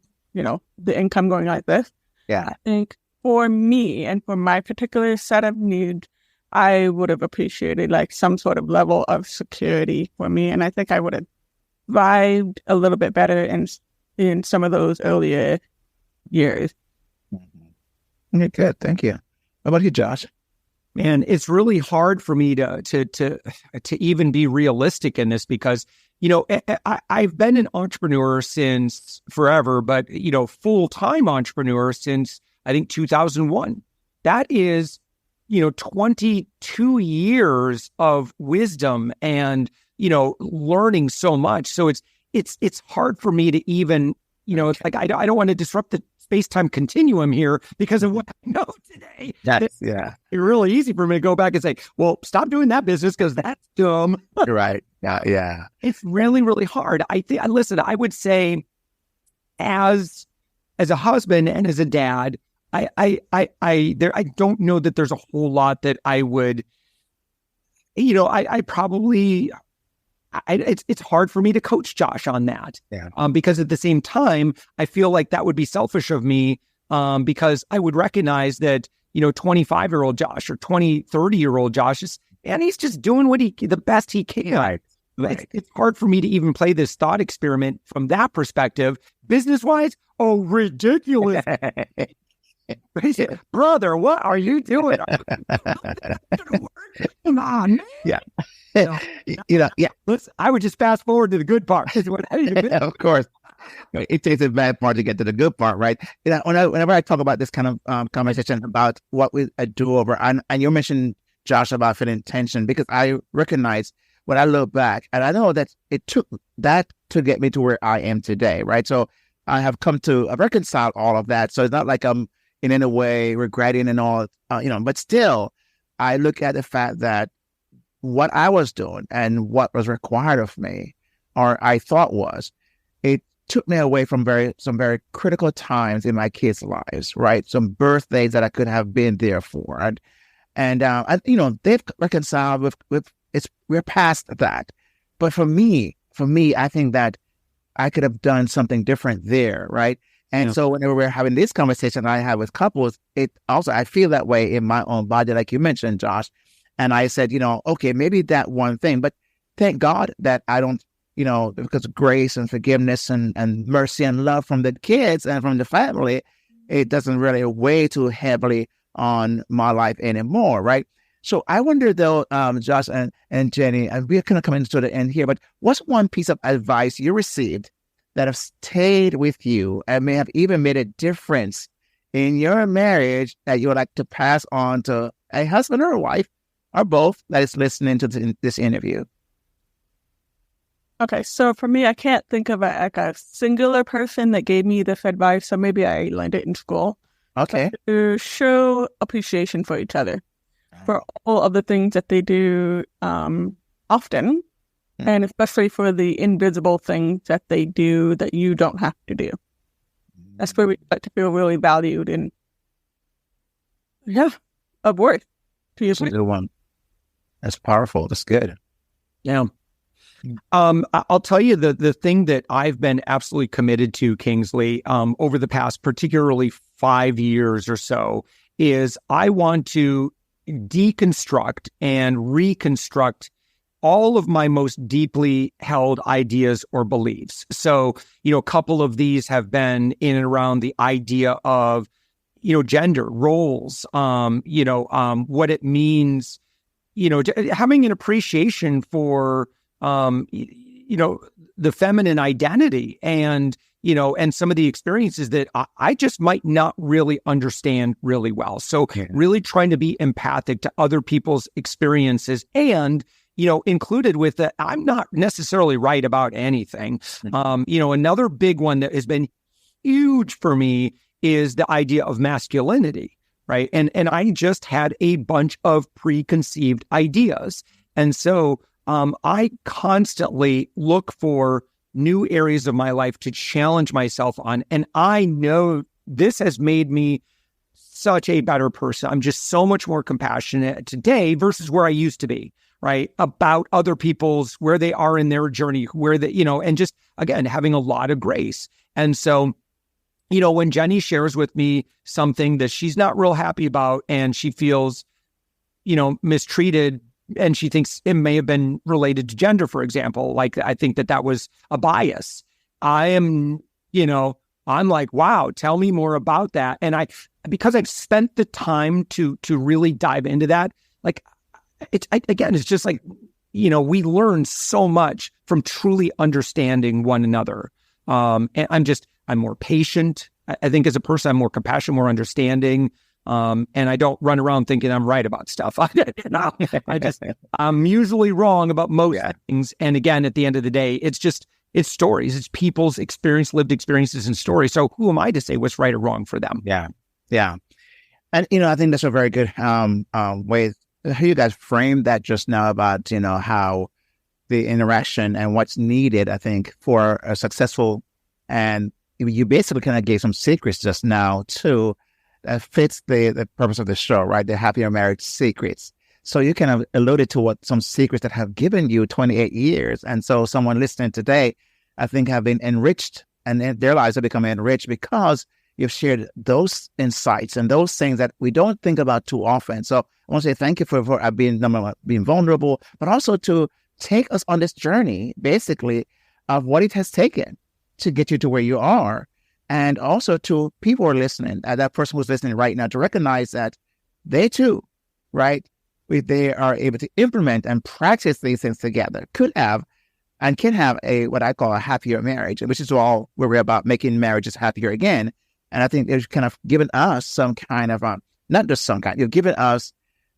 income going like this, I think for me and for my particular set of needs, I would have appreciated like some sort of level of security for me. And I think I would have thrived a little bit better in some of those earlier years. Okay, good. Thank you. How about you, Josh? Man, it's really hard for me to even be realistic in this, because, I've been an entrepreneur since forever, but, full-time entrepreneur since, I think, 2001. That is, 22 years of wisdom and, learning so much. So it's hard for me to even, it's like, I don't want to disrupt the space-time continuum here because of what I know today. It's really easy for me to go back and say, well, stop doing that business because that's dumb. You're right. Yeah. It's really, really hard. Listen, I would say as a husband and as a dad, I don't know that there's a whole lot that I would, it's hard for me to coach Josh on that. Yeah. Because at the same time, I feel like that would be selfish of me, because I would recognize that, 25-year-old Josh or 30-year-old Josh he's just doing the best he can. Right. It's hard for me to even play this thought experiment from that perspective. Business-wise, ridiculous. Brother, what are you doing? Come on, man. Yeah. Listen, I would just fast forward to the good part. Of course. It takes a bad part to get to the good part, right? Whenever I talk about this kind of conversation about what we do over, and you mentioned, Josh, about feeling tension, because I recognize when I look back, and I know that it took that to get me to where I am today, right? So I have come to reconcile all of that. So it's not like I'm in any way regretting and all, but still, I look at the fact that what I was doing and what was required of me, or I thought was, it took me away from some very critical times in my kids' lives, right? Some birthdays that I could have been there for. And they've reconciled with we're past that. But for me, I think that I could have done something different there, right? And so whenever we're having this conversation I have with couples, I feel that way in my own body, like you mentioned, Josh. And I said, okay, maybe that one thing, but thank God that I don't, because of grace and forgiveness and mercy and love from the kids and from the family, it doesn't really weigh too heavily on my life anymore, right? So I wonder though, Josh and Jenny, and we're kind of coming to the end here, but what's one piece of advice you received that have stayed with you and may have even made a difference in your marriage that you would like to pass on to a husband or a wife, or both, that is listening to this interview? Okay, so for me, I can't think of a singular person that gave me this advice, so maybe I learned it in school. Okay. But to show appreciation for each other, for all of the things that they do often, and especially for the invisible things that they do that you don't have to do. That's where we like to feel really valued and, of worth to you. That's a good one. That's powerful. That's good. Yeah. I'll tell you the thing that I've been absolutely committed to, Kingsley, over the past particularly 5 years or so, is I want to deconstruct and reconstruct all of my most deeply held ideas or beliefs. So, a couple of these have been in and around the idea of, gender roles, what it means, having an appreciation for, the feminine identity and some of the experiences that I just might not really understand really well. So really trying to be empathic to other people's experiences and, included with that, I'm not necessarily right about anything. Another big one that has been huge for me is the idea of masculinity, right? And I just had a bunch of preconceived ideas. And so I constantly look for new areas of my life to challenge myself on. And I know this has made me such a better person. I'm just so much more compassionate today versus where I used to be, right? About other people's, where they are in their journey, where they, and just, again, having a lot of grace. And so, when Jenny shares with me something that she's not real happy about and she feels, mistreated, and she thinks it may have been related to gender, for example, like I think that was a bias. I am, I'm like, wow, tell me more about that. And because I've spent the time to really dive into that, like, it's just like, we learn so much from truly understanding one another. And I'm more patient. I think as a person, I'm more compassionate, more understanding. And I don't run around thinking I'm right about stuff. I'm usually wrong about most things. And again, at the end of the day, it's stories. It's people's lived experiences and stories. So who am I to say what's right or wrong for them? Yeah. Yeah. And, I think that's a very good way how you guys framed that just now about, how the interaction and what's needed, I think, for a successful, and you basically kind of gave some secrets just now too, that fits the purpose of the show, right? The Happier Marriage Secrets. So you kind of alluded to what some secrets that have given you 28 years. And so someone listening today, I think, have been enriched, and their lives have become enriched because you've shared those insights and those things that we don't think about too often. So I want to say thank you for being vulnerable, but also to take us on this journey, basically, of what it has taken to get you to where you are. And also to people who are listening, that person who's listening right now, to recognize that they too, right, if they are able to implement and practice these things together, could have and can have what I call a happier marriage, which is all where we're about, making marriages happier again. And I think they've kind of given us some kind of, not just some kind, you've given us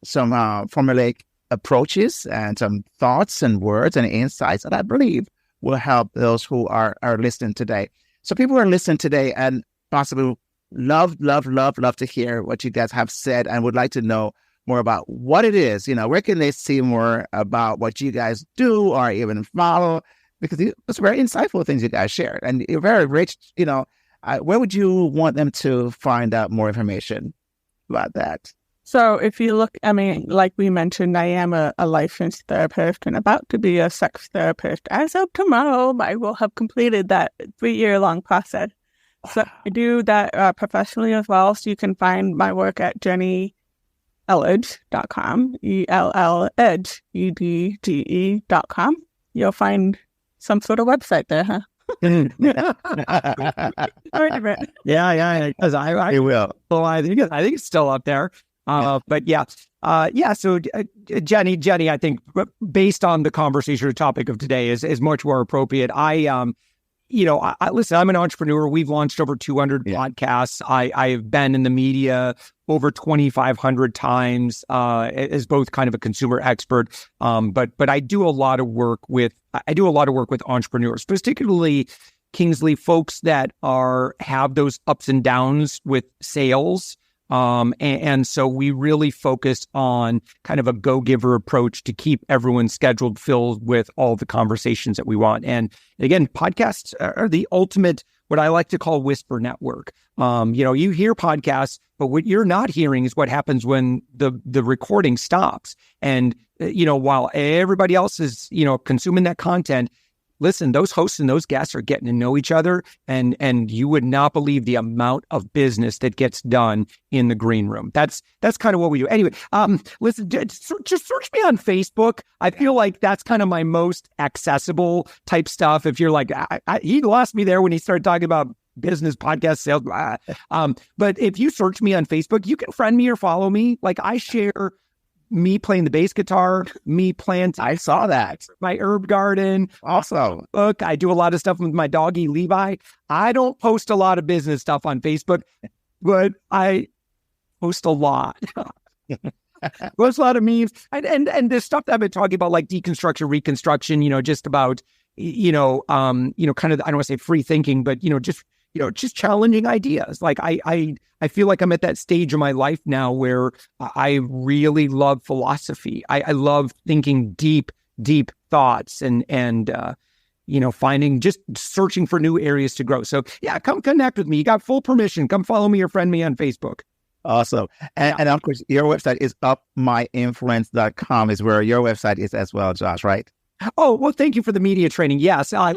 some formulaic approaches and some thoughts and words and insights that I believe will help those who are listening today. So people who are listening today and possibly love to hear what you guys have said and would like to know more about what it is, where can they see more about what you guys do or even follow? Because it's very insightful things you guys shared, and you're very rich, where would you want them to find out more information about that? So if you look, like we mentioned, I am a licensed therapist and about to be a sex therapist. As of tomorrow, I will have completed that 3-year-long process. So I do that professionally as well. So you can find my work at JennyElledge.com, ELLEDGE.com. You'll find some sort of website there, huh? Yeah. Because I will. Well, I think it's still up there. But yeah. So Jenny, I think based on the conversation or topic of today is much more appropriate. I listen, I'm an entrepreneur. We've launched over 200 podcasts. I've been in the media over 2,500 times, as both kind of a consumer expert. But I do a lot of work with entrepreneurs, particularly, Kingsley, folks that have those ups and downs with sales. And so we really focus on kind of a go-giver approach to keep everyone's schedule filled with all the conversations that we want. And again, podcasts are the ultimate, what I like to call whisper network. You hear podcasts, but what you're not hearing is what happens when the recording stops. And while everybody else is, consuming that content, listen, those hosts and those guests are getting to know each other, and you would not believe the amount of business that gets done in the green room. That's kind of what we do. Anyway, listen, just search me on Facebook. I feel like that's kind of my most accessible type stuff. If you're like, he lost me there when he started talking about business, podcast, sales. But if you search me on Facebook, you can friend me or follow me. Like, I share me playing the bass guitar, me planting. I saw that. My herb garden. Awesome. Look, I do a lot of stuff with my doggy, Levi. I don't post a lot of business stuff on Facebook, but I post a lot. Post a lot of memes. And the stuff that I've been talking about, like deconstruction, reconstruction, just about, kind of, I don't want to say free thinking, but, just challenging ideas. Like I feel like I'm at that stage of my life now where I really love philosophy. I love thinking deep thoughts and just searching for new areas to grow. So yeah, come connect with me. You got full permission. Come follow me or friend me on Facebook. Awesome. And of course, your website is upmyinfluence.com is where your website is as well, Josh, right? Oh, well, thank you for the media training. Yes, I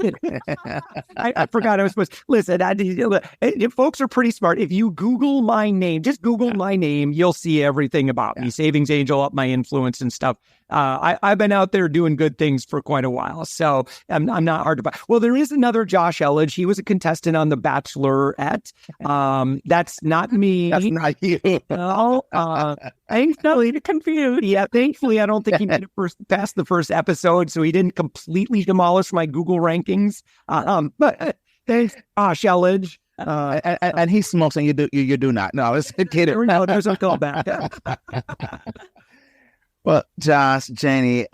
forgot I was supposed to. Listen, folks are pretty smart. If you Google my name, just Google my name, you'll see everything about me. Savings Angel, Up My Influence and stuff. I've been out there doing good things for quite a while, so I'm not hard to find. Well, there is another Josh Elledge. He was a contestant on The Bachelorette. That's not me. That's not you. No, thankfully, confused. Yeah, thankfully, I don't think he made it past the first episode, so he didn't completely demolish my Google rankings. But thanks, Josh Elledge. And he smokes and you do not. No, it's kidding. No, there's a callback. Well, Josh, Jenny,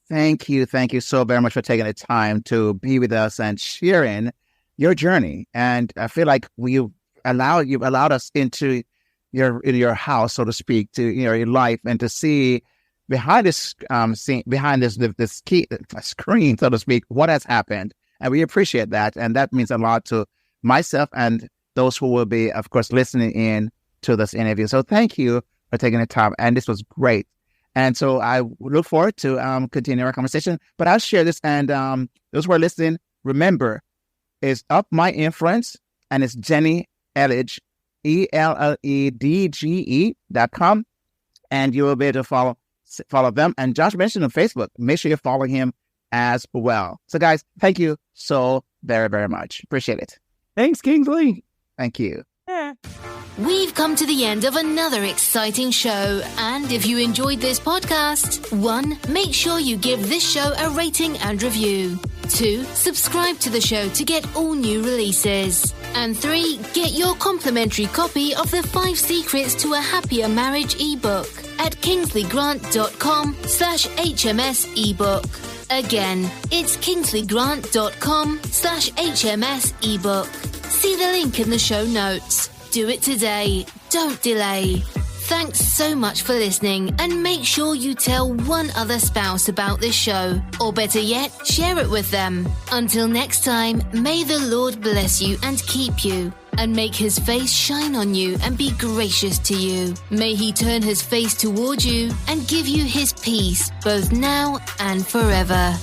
thank you so very much for taking the time to be with us and sharing your journey. And I feel like you've allowed us into your house, so to speak, to your life, and to see behind this behind this screen, so to speak, what has happened. And we appreciate that, and that means a lot to myself and those who will be, of course, listening in to this interview. So thank you for taking the time, and this was great. And so I look forward to continuing our conversation. But I'll share this, and those who are listening, remember, it's Up My Influence, and it's Jenny Elledge, ELLEDGE.com, and you will be able to follow them. And Josh mentioned on Facebook, make sure you follow him as well. So guys, thank you so very, very much. Appreciate it. Thanks, Kingsley. Thank you. Yeah. We've come to the end of another exciting show, and if you enjoyed this podcast, 1, make sure you give this show a rating and review. 2, subscribe to the show to get all new releases. And 3, get your complimentary copy of the 5 Secrets to a Happier Marriage ebook at kingsleygrant.com/HMS ebook. Again, it's kingsleygrant.com/HMS ebook. See the link in the show notes. Do it today. Don't delay. Thanks so much for listening, and make sure you tell one other spouse about this show, or better yet, share it with them. Until next time, may the Lord bless you and keep you, and make his face shine on you and be gracious to you. May he turn his face toward you and give you his peace, both now and forever.